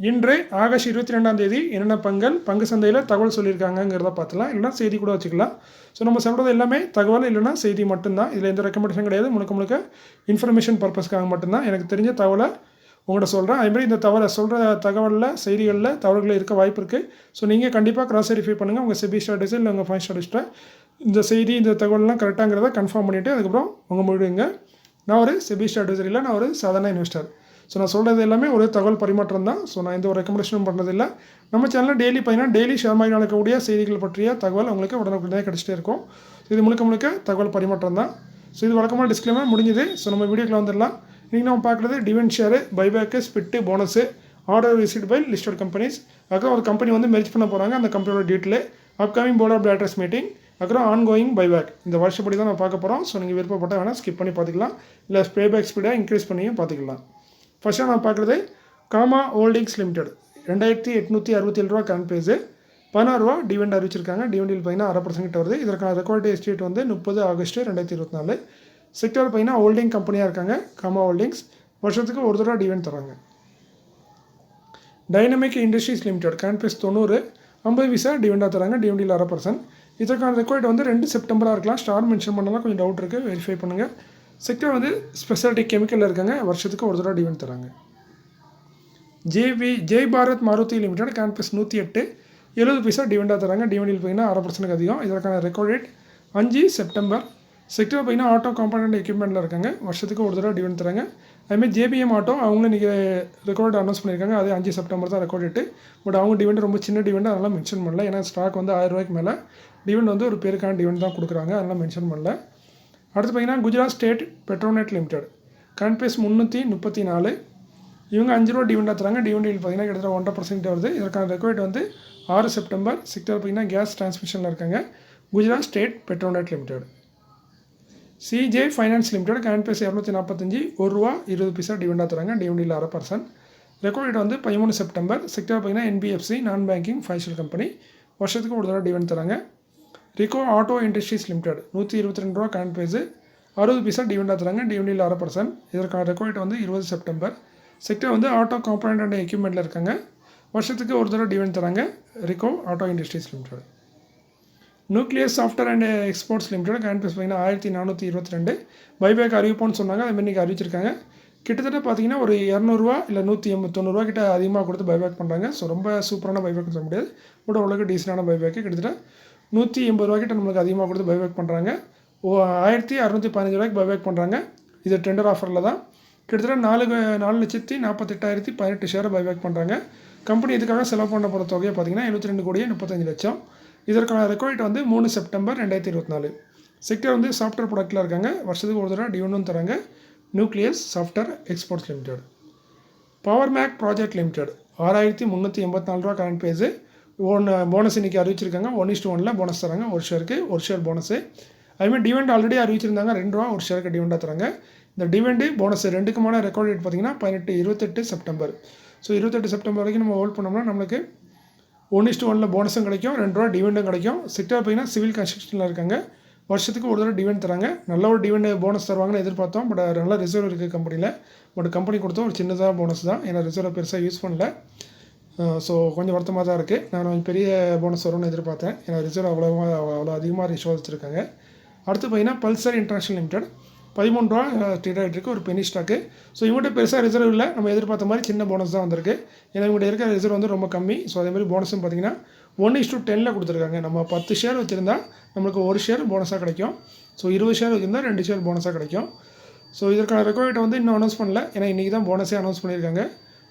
இன்று ஆகஸ்ட் 22ஆம் தேதி என்னென்ன பங்கு சந்தையில் தகவல் சொல்லியிருக்காங்கங்கிறத பார்த்துலாம், இல்லைனா செய்தி கூட வச்சுக்கலாம். ஸோ நம்ம சொல்கிறது எல்லாமே தகவல் இல்லைனா செய்தி மட்டும்தான். இதில் எந்த ரெக்கமெண்டேஷன் கிடையாது. முழுக்க இன்ஃபர்மேஷன் பர்பஸ்க்காக மட்டும்தான். எனக்கு தெரிஞ்ச தகவலை உங்கள்கிட்ட சொல்கிறேன். அதேமாதிரி இந்த சொல்கிற தகவலில் செய்திகளில் தவறுகள் இருக்க வாய்ப்பு இருக்குது. ஸோ நீங்கள் கண்டிப்பாக கிராஸ் வெரிஃபை பண்ணுங்கள். உங்கள் செபி ஸ்டாட்டஸில் இல்லை உங்கள் ஃபைன் ஸ்டாட்டஸில் இந்த செய்தி இந்த தகவல்லாம் கரெக்டாங்கிறத கன்ஃபார்ம் பண்ணிவிட்டு அதுக்கப்புறம் உங்கள் முடிவுங்க. நான் ஒரு செபி ஸ்டாட்டஸர் இல்லை, நான் ஒரு சாதாரண இன்வெஸ்டர். ஸோ நான் சொல்கிறது எல்லாமே ஒரு தகவல் பரிமாற்றம் தான். ஸோ நான் எந்த ஒரு ரெக்கமெண்டேஷனும் பண்ணுறதில்லை. நம்ம சேனலில் டெய்லி ஷேர் மார்க்கெட்டில் நடக்கக்கூடிய செய்திகள் பற்றிய தகவல் உங்களுக்கு உடனுக்குடனே கிடச்சிட்டே இருக்கும். இது முழுக்க தகவல் பரிமாற்றம் தான். ஸோ இது வழக்கமாக டிஸ்க்ளைமர் முடிஞ்சுது. ஸோ நம்ம வீடியோக்கில் வந்துடலாம். இன்றைக்கி நம்ம பார்க்குறது dividend share, buyback, split, bonus, order received by listed companies. அதுக்கப்புறம் ஒரு கம்பெனி வந்து மெர்ஜ் பண்ண போகிறாங்க, அந்த கம்பெனியோட டீட்டெயில், upcoming board of directors meeting, அப்புறம் ஆன்கோயிங் பைபேக். இந்த வருஷப்படி தான் நம்ம பார்க்க போகிறோம். ஸோ நீங்கள் விருப்பப்பட்டால் வேணால் ஸ்கிப் பண்ணி பார்த்துக்கலாம், இல்லை பேபேக் ஸ்பீடாக இன்க்ரீஸ் பண்ணியும் பார்த்துக்கலாம். ஃபஸ்ட்டாக நான் பார்க்குறது காமா ஹோல்டிங்ஸ் லிமிடெட். 2867 ரூபா கரண்ட் பேஸு, 16 ரூபா டிவிடெண்ட் அறிவிச்சிருக்காங்க. டிவிடெண்டில் பார்த்தீங்கன்னா 1/2% வருது. இதற்கான ரெக்கார்ட் டேட் ஸ்டேட் வந்து 30 ஆகஸ்ட் 2024. செக்டர் பார்த்தீங்கன்னா ஹோல்டிங் கம்பெனியாக இருக்காங்க காமா ஹோல்டிங்ஸ். வருஷத்துக்கு ஒரு தடவை டிவிடெண்ட் தராங்க. Dynamic Industries Limited current price 90, 50 paisa டிவிடெண்டாக தராங்க. டிவிடெண்டில் 1/2%. இதற்கான ரெக்கார்ட் வந்து 2 செப்டம்பராக இருக்கலாம். ஸ்டார் மென்ஷன் பண்ணலாம், கொஞ்சம் டவுட் இருக்குது, வெரிஃபை பண்ணுங்கள். செக்டர் வந்து ஸ்பெஷாலிட்டி கெமிக்கலில் இருக்காங்க. வருஷத்துக்கு ஒரு தடவை டிவிடெண்ட் தராங்க. Jay Bharat Maruti Limited current price 108, 70 paisa டிவிடெண்டாக தராங்க. டிவிடெண்டில் பார்த்தீங்கன்னா 1/2% அதிகம். இதற்கான ரெக்கார்ட் டேட் 5 செப்டம்பர். செக்டர் பார்த்தீங்கன்னா ஆட்டோ காம்பனண்ட் எக்யூப்மெண்ட்டில் இருக்காங்க. வருஷத்துக்கு ஒரு தடவை டிவிடெண்ட் தராங்க. அதுமாதிரி ஜேபிஎம் ஆட்டோ அவங்களும் இன்றைக்கி ரெக்கார்ட் அனௌன்ஸ் பண்ணியிருக்காங்க. அது 5 செப்டம்பர் தான் ரெக்கார்ட் டேட்டு. பட் அவங்க டிவிடெண்ட் ரொம்ப சின்ன டிவிடெண்ட், அதெல்லாம் மென்ஷன் பண்ணல. ஏன்னா ஸ்டாக் வந்து 1000 ரூபாய்க்கு மேலே டிவிடெண்ட் வந்து ஒரு பேருக்கான டிவிடெண்ட் தான் கொடுக்குறாங்க, அதெல்லாம் மென்ஷன் பண்ணல. அடுத்து பார்த்தீங்கன்னா Gujarat State Petronet Limited current price 334, இவங்க 5 ரூபா டிவிடெண்டாக தராங்க. டிவிடெண்டில் பார்த்தீங்கன்னா கிட்டத்தட்ட 1.5% வருது. இதற்கான ரெக்கார்ட் வந்து 6 செப்டம்பர். செக்டர் பார்த்தீங்கன்னா கேஸ் டிரான்ஸ்மிஷனில் இருக்காங்க. Gujarat State Petronet Limited. CJ Finance Limited current price 245, 1 ரூபா 20 பைசா டிவிடெண்டாக தராங்க. டிவிடெண்டில் 1/2%. ரெக்கார்ட் வந்து 13 செப்டம்பர். செக்டர் பார்த்தீங்கன்னா என்பிஎஃப்சி நான் பேங்கிங் ஃபைனான்ஷியல் கம்பெனி. வருஷத்துக்கு ஒரு தடவை டிவிடெண்ட் தராங்க. ரிகோ ஆட்டோ இண்டஸ்ட்ரீஸ் லிமிடெட் 122 ரூபா கரண்ட் பேஸு, 60 பைசா டிவிடெண்டாக தராங்க. டிவிடெண்டில் 1/2%. இதற்கான ரெக்கார்ட் வந்து 20 செப்டம்பர். செக்டர் வந்து ஆட்டோ காம்பனண்ட் அண்ட் எக்யூப்மெண்ட்டில் இருக்காங்க. வருஷத்துக்கு ஒரு தடவை டிவிடெண்ட் தராங்க. Rico Auto Industries Limited. Nucleus Software and Exports Limited current price பார்த்தீங்கன்னா 1422, பைபேக் அறிவிப்போன்னு சொன்னாங்க. அதுமாதிரி இன்றைக்கி அறிவிச்சிருக்காங்க. கிட்டத்தட்ட பார்த்தீங்கன்னா ஒரு 200 ரூபா இல்லை 190 ரூபா கிட்ட அதிகமாக கொடுத்து பைபேக் பண்ணுறாங்க. ஸோ ரொம்ப சூப்பரான பைபேக்னு சொல்ல முடியாது, கூட அவ்வளோக்கு டீசெண்டான பைபேக்கு. கிட்டத்தட்ட 180 ரூபா கிட்ட நம்மளுக்கு அதிகமாக கொடுத்து பைபேக் பண்ணுறாங்க. 1615 ரூபாய்க்கு பைபேக் பண்ணுறாங்க. இது டெண்டர் ஆஃபரில் தான். கிட்டத்தட்ட 4,48,18 ஷேரை பைபேக் பண்ணுறாங்க. கம்பெனி இதுக்காக செலவு பண்ண போகிற தொகையை பார்த்தீங்கன்னா 72,35,00,000. இதற்கான ரெக்கார்ட் வந்து 3 செப்டம்பர் 2024. செக்டர் வந்து சாஃப்ட்வேர் ப்ராடக்ட்டில் இருக்காங்க. வருஷத்துக்கு ஒரு தடவை டிவிடெண்டும் தராங்க. Nucleus Software Exports Limited. Power Mech Project Limited 6,384 ரூபா கரண்ட் பேஸு. போனஸ் இன்றைக்கி அறிவிச்சிருக்காங்க. 1:1 போனஸ் தராங்க. ஒரு ஷேருக்கு ஒரு ஷேர் போனஸு. அதுமாதிரி டிவிடெண்ட் ஆல்ரெடி அறிவிச்சிருந்தாங்க. 2 ரூபா ஒரு ஷேருக்கு டிவிடெண்டாக தராங்க. இந்த டிவிடெண்டு போனஸ் ரெண்டுக்குமான ரெக்கார்ட் டேட் பார்த்தீங்கன்னா 28 செப்டம்பர். ஸோ 28 செப்டம்பர் வரைக்கும் நம்ம ஹோல்ட் பண்ணோம்னா நம்மளுக்கு 1:1 போனஸும் கிடைக்கும், 2 ரூபா டிவிடெண்டும் கிடைக்கும். செக்டர் பார்த்தீங்கன்னா சிவில் கன்ஸ்ட்ரக்ஷனில் இருக்காங்க. வருஷத்துக்கு ஒரு தடவை டிவிடெண்ட் தராங்க. நல்ல ஒரு டிவிடெண்ட் போனஸ் தருவாங்கன்னு எதிர்பார்த்தோம். பட் நல்ல ரிசர்வ் இருக்குது கம்பெனியில். பட் கம்பெனி கொடுத்தோம் ஒரு சின்னதாக போனஸ் தான், ஏன்னா ரிசர்வ் பெருசாக யூஸ் பண்ணல. ஸோ கொஞ்சம் வருத்தமாக தான் இருக்குது. நான் கொஞ்சம் பெரிய போனஸ் வரும்னு எதிர்பார்த்தேன், ஏன்னா ரிசர்வ் அவ்வளோ அதிகமாக ரிசர்வ் வச்சுருக்காங்க. அடுத்து பார்த்தீங்கன்னா பல்சர் இன்டர்நேஷனல் லிமிடெட் 13 ரூபா ட்ரேட் ஆகிட்டு இருக்குது, ஒரு பெனி ஸ்டாக்கு. ஸோ இவங்கள்ட்ட பெருசாக ரிசர்வ் இல்லை, நம்ம எதிர்பார்த்த மாதிரி சின்ன போனஸ் தான் வந்திருக்கு. ஏன்னா இவங்கள்ட்ட இருக்கிற ரிசர்வ் வந்து ரொம்ப கம்மி. ஸோ அதேமாதிரி போனஸும் பார்த்தீங்கன்னா 1:10 கொடுத்துருக்காங்க. நம்ம 10 ஷேர் வச்சுருந்தா நம்மளுக்கு ஒரு ஷேர் போனஸாக கிடைக்கும். ஸோ 20 ஷேர் வச்சுருந்தா 2 ஷேர் போனஸாக கிடைக்கும். ஸோ இதற்கான ரெக்கார்ட் வந்து இன்னும் அனௌன்ஸ் பண்ணல, ஏன்னா இன்றைக்கி தான் போனஸே அனௌன்ஸ் பண்ணியிருக்காங்க.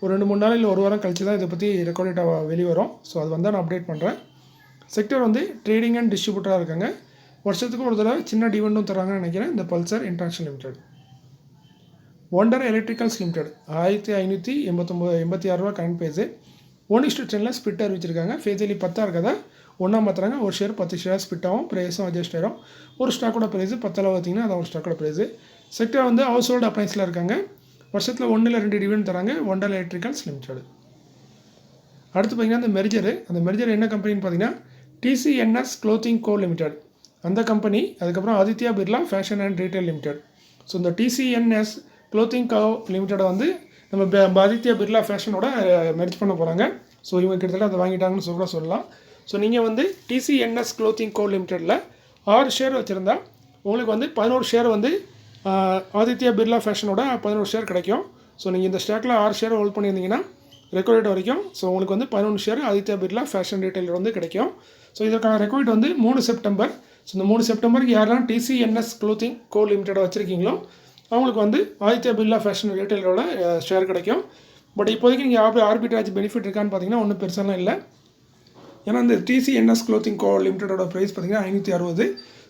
ஒரு 2-3 நாள் இல்லை ஒரு வாரம் கழிச்சு தான் இதை பற்றி ரெக்கார்டாக வெளிவரும். ஸோ அது வந்தால் நான் அப்டேட் பண்ணுறேன். செக்டர் வந்து ட்ரேடிங் அண்ட் டிஸ்ட்ரிபியூட்டராக இருக்காங்க. வருஷத்துக்கு ஒரு தடவை சின்ன டிவிடெண்டும் தராங்கன்னு நினைக்கிறேன். இந்த Pulsar international limited. Wonder electricals limited 1586 ரூபா கரண்ட் பேஸு. 1:10 ஸ்பிட் அறிவிச்சிருக்காங்க. ஃபேஸலி 10 இருக்கதா ஒன்றா மாற்றுறாங்க. ஒரு ஷேர் 10 ஷேர் ஸ்பிட் ஆகும். ப்ரைஸும் அட்ஜஸ்ட் ஆகிடும். ஒரு ஸ்டாக்கோட ப்ரைஸு 10 பார்த்தீங்கன்னா அது ஒரு ஸ்டாக்கோட ப்ரைஸு. செக்டர் வந்து ஹவுஸ் ஹோல்டு அப்ளைன்ஸில் இருக்காங்க. வருஷத்தில் 1 இல்லை 2 டிவிடெண்ட் தராங்க. Wonder electricals limited. அடுத்து பார்த்தீங்கன்னா அந்த மெர்ஜர் என்ன கம்பெனின்னு பார்த்தீங்கன்னா டிசிஎன்எஸ் க்ளோத்திங் கோ லிமிடெட் அந்த கம்பெனி. அதுக்கப்புறம் Aditya Birla fashion and retail limited. So இந்த டிசிஎன்எஸ் க்ளோத்திங் கோ லிமிடெடை வந்து நம்ம ஆதித்யா பிர்லா ஃபேஷனோட மெர்ஜ் பண்ண போகிறாங்க. ஸோ இவங்க கிட்டத்தட்ட அதை வாங்கிட்டாங்கன்னு கூட சொல்லலாம். ஸோ நீங்கள் வந்து TCNS க்ளோத்திங் கோ லிமிட்டெடில் 6 ஷேர் வச்சுருந்தா உங்களுக்கு வந்து 11 ஷேர் வந்து ஆதித்யா பிர்லா ஃபேஷனோட 11 ஷேர் கிடைக்கும். ஸோ நீங்கள் இந்த ஸ்டாக்கில் 6 ஷேர் ஹோல்ட் பண்ணியிருந்தீங்கன்னா ரெக்கார்ட் வரைக்கும் ஸோ உங்களுக்கு வந்து 11 share Aditya Birla fashion retailer வந்து கிடைக்கும். ஸோ இதற்கான ரெக்கார்ட் வந்து 3 செப்டம்பர். ஸோ இந்த 3 செப்டம்பருக்கு யாரெல்லாம் TCNS க்ளோத்திங் கோ லிமிட்டெட் வச்சுருக்கீங்களோ அவங்களுக்கு வந்து ஆதித்யா பிர்லா ஃபேஷன் ரீட்டைலரோட ஷேர் கிடைக்கும். பட் இப்போதைக்கு நீங்கள் ஆர்பிட்ராஜ் பெனிஃபிட் இருக்கான்னு பார்த்தீங்கன்னா ஒன்றும் பெருசாலாம் இல்லை. ஏன்னா இந்த TCNS க்ளோத்திங் கோ லிமிட்டடோட ப்ரைஸ் பார்த்தீங்கன்னா 560.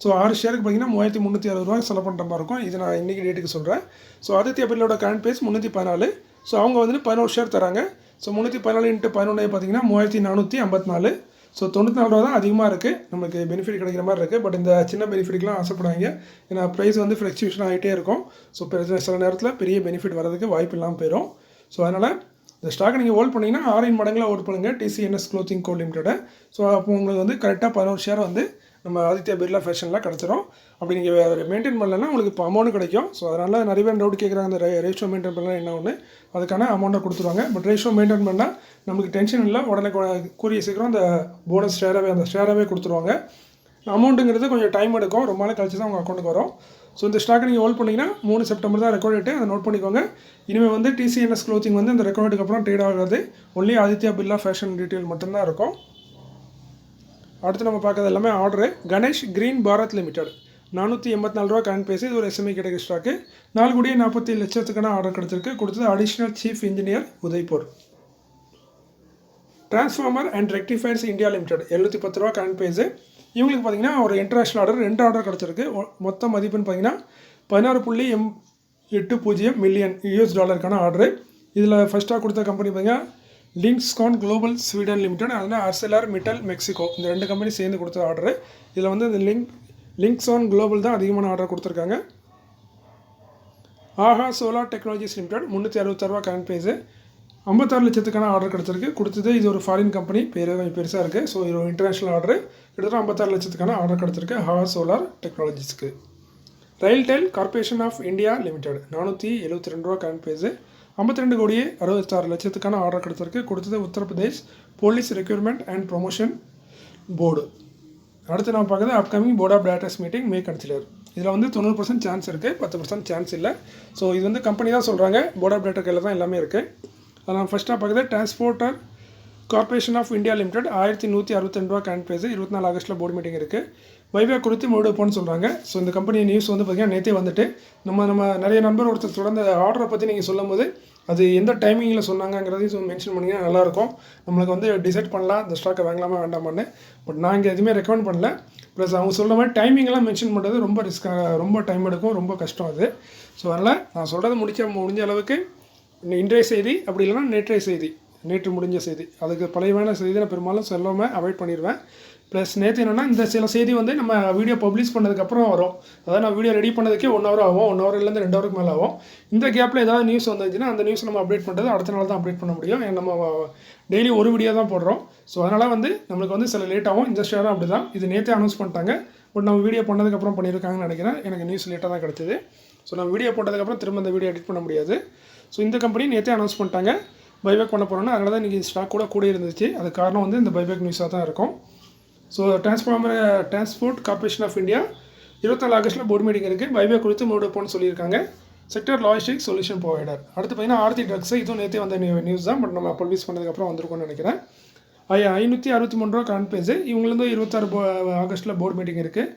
ஸோ 6 ஷேருக்கு பார்த்தீங்கன்னா 3360 ரூபா செலவு பண்ணுற மாதிரி இருக்கும். இது நான் இன்றைக்கி டேட்டுக்கு சொல்கிறேன். ஸோ ஆதித்யா பிர்லாவோட கரண்ட் ப்ரைஸ் 314. ஸோ அவங்க வந்து 11 ஷேர் தராங்க. ஸோ 314 × 11 பார்த்தீங்கன்னா 3454. ஸோ 94 ரூபா தான் அதிகமாக இருக்குது, நமக்கு பெனிஃபிட் கிடைக்கிற மாதிரி இருக்குது. பட் இந்த சின்ன பெனிஃபிட்லாம் ஆசைப்படுவாங்க. ஏன்னா ப்ரைஸ் வந்து ஃப்ளக்சுவேஷன் ஆகிட்டே இருக்கும். ஸோ சில நேரத்தில் பெரிய பெனிஃபிட் வரதுக்கு வாய்ப்பு இல்லாமல் போயிடும். ஸோ அதனால் இந்த ஸ்டாக்கை நீங்கள் ஹோல்ட் பண்ணிங்கன்னா 6 மடங்கில் ஹோல்ட் பண்ணுங்கள் TCNS க்ளோத்திங் கோ லிமிட்டடை. ஸோ அப்போ உங்களுக்கு வந்து கரெக்டாக 11 ஷேர் வந்து நம்ம ஆதித்யா பிர்லா ஃபேஷனில் கிடச்சிரும். அப்படி நீங்கள் மெயின்டைன் பண்ணலன்னா உங்களுக்கு இப்போ அமௌண்ட் கிடைக்கும். ஸோ அதனால் நிறைய பேர் டவுட் கேட்குறாங்க, அந்த ரேஷியோ மெயின்டைன் பண்ணலாம் என்ன ஒன்று, அதுக்கான அமௌண்ட்டை கொடுத்துருவாங்க. பட் ரேஷியோ மெயின்டைன் பண்ணால் நமக்கு டென்ஷன் இல்லை, உடனே கூறிய சீக்கிரம் அந்த போனஸ் ஷேராகவே கொடுத்துருவாங்க. அமௌண்ட்டுங்கிறது கொஞ்சம் டைம் எடுக்கும், ரொம்ப நாள் கழிச்சு தான் உங்கள் அக்கௌண்ட்டுக்கு வரும். ஸோ இந்த ஸ்டாக்கை நீங்கள் ஹோல்ட் பண்ணிங்கன்னா 3 செப்டம்பர் தான் ரெக்கார்ட் டேட்டு, அதை நோட் பண்ணிக்கோங்க. இனிமேல் வந்து TCNS க்ளோத்திங் வந்து அந்த ரெக்கார்டுக்கு அப்புறம் ட்ரேட் ஆகாது, only Aditya Birla fashion detail மட்டும்தான் இருக்கும். அடுத்து நம்ம பார்க்கறது எல்லாமே order. Ganesh green Bharat limited 484 ரூபா கரண்ட் ப்ரைஸ். இது ஒரு SME கேட்டகரி ஸ்டாக்கு. 4,47 லட்சத்துக்கான ஆர்டர் கிடச்சிருக்கு. கொடுத்தது additional chief engineer Udaipur. Transformer and rectifiers India limited 710 ரூபா கரண்ட் ப்ரைஸு. இவங்களுக்கு பார்த்தீங்கன்னா ஒரு இன்டர்நேஷ்னல் ஆர்டர் 2 ஆர்டர் கிடச்சிருக்கு. மொத்த மதிப்புன்னு பார்த்தீங்கன்னா 16.80 மில்லியன் US ஆர்டரு. இதில் ஃபஸ்ட்டாக கொடுத்த கம்பெனி பார்த்தீங்கன்னா லிங்க்ஸ்கான் குளோபல் ஸ்வீடன் லிமிடெட், அதனால் அர்செலர் மிட்டல் மெக்சிகோ, இந்த 2 கம்பெனி சேர்ந்து கொடுத்த ஆர்டரு. இதில் வந்து இந்த லிங்க்ஸ்கான் குளோபல் தான் அதிகமான ஆர்டர் கொடுத்துருக்காங்க. ஆஹா சோலார் டெக்னாலஜிஸ் லிமிடெட் 366 ரூபா கரண்ட் ப்ரைஸு. 56 லட்சத்துக்கான ஆர்டர் கிடச்சிருக்கு. கொடுத்தது இது ஒரு ஃபாரின் கம்பெனி, கொஞ்சம் பெருசாக இருக்குது. ஸோ இது ஒரு இன்டர்நேஷ்னல் ஆர்டரு. கிட்டத்தட்ட 56 லட்சத்துக்கான ஆர்டர் கிடச்சிருக்கு ஆஹா சோலார் டெக்னாலஜிஸ்க்கு. RailTel corporation of India limited 472 ரூபா கரண்ட் ப்ரைஸு. 52,66 லட்சத்துக்கான ஆர்டர் கிடச்சிருக்கு. கொடுத்தது Uttar Pradesh police recruitment and promotion board. அடுத்து நான் பார்க்குறது upcoming board of directors meeting may consider. இதில் வந்து 90% சான்ஸ் இருக்குது, 10% சான்ஸ் இல்லை. ஸோ இது வந்து கம்பெனி தான் சொல்கிறாங்க, போர்ட் ஆஃப் டைரக்டர் கையில் தான் எல்லாமே இருக்குது. அதனால் ஃபஸ்ட்டாக பார்க்குறது Transporter Corporation of India Limited 1162 ரூபா கரண்ட் ப்ரைஸு. 24 ஆகஸ்ட்டில் போர்டு மீட்டிங் இருக்குது. பைபேக் குறித்து முடிவெடுப்போன்னு சொல்கிறாங்க. ஸோ இந்த கம்பெனி நியூஸ் வந்து பார்த்திங்கன்னா நேற்றே வந்துட்டு நம்ம நிறைய நண்பர் ஒருத்தர் தொடர்ந்து ஆர்டரை பற்றி நீங்கள் சொல்லும் போது அது எந்த டைமிங்கில் சொன்னாங்கங்கிறதையும் மென்ஷன் பண்ணிங்கன்னா நல்லாயிருக்கும். நம்மளுக்கு வந்து டிசைட் பண்ணலாம் இந்த ஸ்டாக்கை வாங்கலாமா வேண்டாமான்னு. பட் நான் இங்கே எதுவுமே ரெக்கமெண்ட் பண்ணல. ப்ளஸ் அவங்க சொல்கிற மாதிரி டைமிங்கெல்லாம் மென்ஷன் பண்ணுறது ரொம்ப ரிஸ்க்காக, ரொம்ப டைம் எடுக்கும், ரொம்ப கஷ்டம் அது. ஸோ அதனால் நான் சொல்கிறது முடிஞ்ச அளவுக்கு இன்றைய செய்தி, அப்படி இல்லைனா நேற்றைய செய்தி, நேற்று முடிஞ்ச செய்தி, அதுக்கு பழையவான செய்தி நான் பெரும்பாலும் சொல்லாமல் அவாய்ட் பண்ணிடுவேன். ப்ளஸ் நேற்று என்னென்னா இந்த சில செய்தி வந்து நம்ம வீடியோ பப்ளிஷ் பண்ணதுக்கப்புறம் வரும். அதாவது நான் வீடியோ ரெடி பண்ணதுக்கே 1 ஹவர் ஆகும், 1 ஹவர்லேருந்து 2 ஹவருக்கு மேலே ஆகும். இந்த கேப்பில் ஏதாவது நியூஸ் வந்துச்சுன்னா அந்த நியூஸ் நம்ம அப்டேட் பண்ணுறது அடுத்த நாள் தான் அப்டேட் பண்ண முடியும். நம்ம டெய்லி ஒரு வீடியோ தான் போடுறோம். ஸோ அதனால் வந்து நம்மளுக்கு வந்து சில லேட் ஆகும். இந்த ஷேரும் அப்படி தான், இது நேற்றே அனௌன்ஸ் பண்ணிட்டாங்க. பட் நம்ம வீடியோ பண்ணதுக்கப்புறம் பண்ணியிருக்காங்கன்னு நினைக்கிறேன். எனக்கு நியூஸ் லேட்டாக தான் கிடச்சிது. ஸோ நம்ம வீடியோ போட்டதுக்கப்புறம் திரும்ப இந்த வீடியோ எடிட் பண்ண முடியாது. ஸோ இந்த கம்பெனி நேற்றே அனௌன்ஸ் பண்ணிட்டாங்க பைபேக் பண்ண போகிறோன்னா. அதனால தான் இன்றைக்கி ஸ்டாக் கூட இருந்துச்சு. அது காரணம் வந்து இந்த பைபேக் நியூஸாக தான் இருக்கும். So transport corporation of India 24 ஆகஸ்ட்டில் போர்டு மீட்டிங் இருக்குது. பைபேக் குறித்து முடிவெடுப்போம்னு சொல்லியிருக்காங்க. Sector logistic solution provider. அடுத்து பார்த்தீங்கன்னா ஆர்த்தி ட்ரக்ஸ், இதுவும் நேற்றே வந்த நியூஸ் தான். பட் நம்ம பப்ளிஷ் பண்ணதுக்கப்புறம் வந்திருக்கோம்னு நினைக்கிறேன். 563 ரூபா கரண்ட் ப்ரைஸு. இவங்களுக்கு 26 ஆகஸ்ட்டில் போர்டு மீட்டிங் இருக்குது.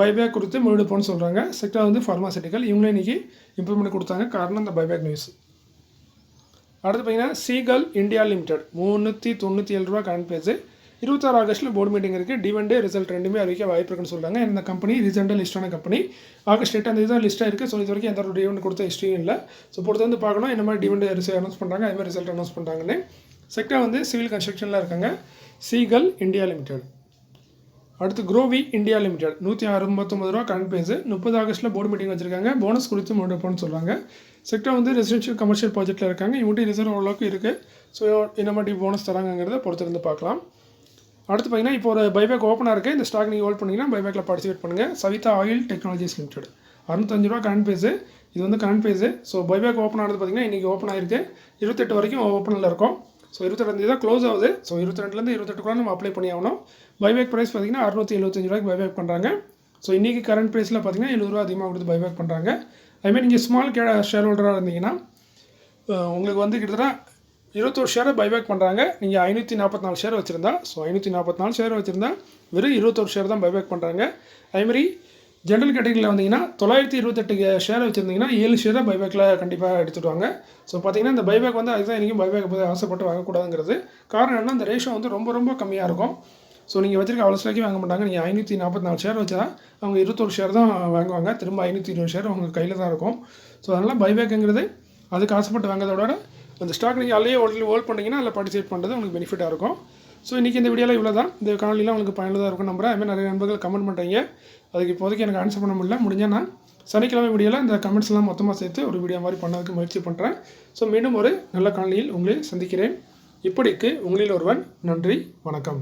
பைபேக் குறித்து முடிவெடுப்போம்னு சொல்கிறாங்க. செக்டர் வந்து ஃபார்மாசிட்டிக்கல், இவங்களே இன்றைக்கி இம்ப்ளிமெண்ட் கொடுத்தாங்க. காரணம் இந்த பைபேக் நியூஸ். அடுத்து பார்த்தீங்கன்னா சீகல் இந்தியா லிமிடெட் 397 ரூபா கரண்ட் ப்ரைஸு. 26 ஆகஸ்ட்டில் போர்டு மீட்டிங் இருக்குது. டிவெண்டே ரிசல்ட் ரெண்டுமே அறிவிக்க வாய்ப்பு இருக்குன்னு சொல்கிறாங்க. இந்த கம்பெனி ரீசெண்டாக லிஸ்டான கம்பெனி. ஆகஸ்ட் 8 தான் லிஸ்ட்டாக இருக்குது. ஸோ இது வரைக்கும் எந்த ஒரு டிவெண்ட் கொடுத்த ஹிஸ்ட்ரியும் இல்லை. ஸோ பொறுத்து வந்து பார்க்கணும் என்ன மாதிரி டிவெண்ட் அனௌன்ஸ் பண்ணுறாங்க, அது மாதிரி ரிசல்ட் அனௌன்ஸ் பண்ணுறாங்கன்னு. செக்டர் வந்து சிவில் கன்ஸ்ட்ரக்ஷனில் இருக்காங்க. Ceigall India Limited. அடுத்து குரோவி இந்தியா லிமிடெட் 169 ரூபா கரண்ட் ப்ரைஸு. 30 ஆகஸ்ட்டில் போர்டு மீட்டிங் வச்சுருக்காங்க. போனஸ் குறித்து முடிவெடுப்போம்னு சொல்கிறாங்க. செக்டர் வந்து ரெசிடென்ஷியல் கமர்ஷியல் ப்ராஜெக்ட்டில் இருக்காங்க. இவங்கள்ட்ட ரிசர்வ் ஓரளவுக்கு இருக்குது. ஸோ என்ன மாதிரி போனஸ் தராங்கிறத பொறுத்திருந்து பார்க்கலாம். அடுத்து பார்த்தீங்கன்னா இப்போ ஒரு பைபேக் ஓப்பனாக இருக்குது. இந்த ஸ்டாக் நீங்கள் ஹோல்ட் பண்ணிங்கன்னா பைபேக்கில் பார்ட்டிசிபேட் பண்ணுங்கள். சவிதா ஆயில் டெக்னாலஜிஸ் லிமிடெட் 605 ரூபா கரண்ட் ப்ரைஸு. இது வந்து current price. So buyback open ஆனது பார்த்திங்கன்னா இன்றைக்கி ஓப்பன் ஆகிருக்கு. 28 வரைக்கும் ஓப்பனில் இருக்கும். ஸோ 22 தான் க்ளோஸ் ஆகுது. ஸோ 22லேருந்து 28 நம்ம அப்ளை பண்ணி ஆகணும். பைபேக் ப்ரைஸ் பார்த்திங்கன்னா 675 ரூபாய்க்கு பைபேக் பண்ணுறாங்க. ஸோ இன்றைக்கி கரண்ட் ப்ரைஸில் பார்த்திங்கன்னா 70 ரூபா அதிகமாக கொடுத்து பைபேக் பண்ணுறாங்க. அதுமாதிரி நீங்கள் ஸ்மால் ஷேர் ஹோல்டராக இருந்தீங்கன்னா உங்களுக்கு வந்து கிட்டத்தட்ட 21 ஷேரை பைபேக் பண்ணுறாங்க. நீங்கள் 544 ஷேர் வச்சுருந்தா, ஸோ 544 ஷேர் வச்சுருந்தா வெறும் 21 ஷேர் தான் பைபேக் பண்ணுறாங்க. அதேமாதிரி ஜென்ரல் கேட்டகரியில் வந்தீங்கன்னா 928 ஷேர் வச்சுருந்தீங்கன்னா 7 ஷேரை பைபேக்கில் கண்டிப்பாக எடுத்துடுவாங்க. ஸோ பார்த்தீங்கன்னா இந்த பைபேக் வந்து அதுதான் இன்றைக்கும் பைபேக் போய் ஆசைப்பட்டு வாங்கக்கூடாதுங்கிறது காரணம் என்ன, இந்த ரேஷோ வந்து ரொம்ப ரொம்ப கம்மியாக இருக்கும். ஸோ நீங்கள் வச்சிருக்க அவ்வளோ ஷேருக்கு வாங்க மாட்டாங்க. நீங்கள் 544 ஷேர் வச்சா அவங்க 21 ஷேர் தான் வாங்குவாங்க. திரும்ப 520 ஷேர் அவங்க கையில் தான் இருக்கும். ஸோ அதனால் பைபேக்குங்கிறது அதுக்கு ஆசைப்பட்டு வாங்குறதோட அந்த ஸ்டாக் நீங்கள் அதிலேயே ஹோல்ட் பண்ணிங்கன்னா அதில் பார்ட்டிசிபேட் பண்ணுறது உங்களுக்கு பெனிஃபிட்டாக இருக்கும். ஸோ இன்றைக்கி இந்த வீடியோவில் இவ்வளோ தான். இந்த காணொலியில் உங்களுக்கு பயனுள்ளதாக இருக்கும் நம்புறேன். அதுமாதிரி நிறைய நண்பர்கள் கமெண்ட் பண்ணுறீங்க. அதுக்கு இப்போதைக்கு எனக்கு ஆன்சர் பண்ண முடியல. முடிஞ்சால் நான் சனிக்கிழமை வீடியோவில் இந்த கமெண்ட்ஸ்லாம் மொத்தமாக சேர்த்து ஒரு வீடியோ மாதிரி பண்ணதுக்கு முயற்சி பண்ணுறேன். ஸோ மீண்டும் ஒரு நல்ல காணொலியில் உங்களை சந்திக்கிறேன். இப்படிக்கு உங்களில் ஒருவன். நன்றி, வணக்கம்.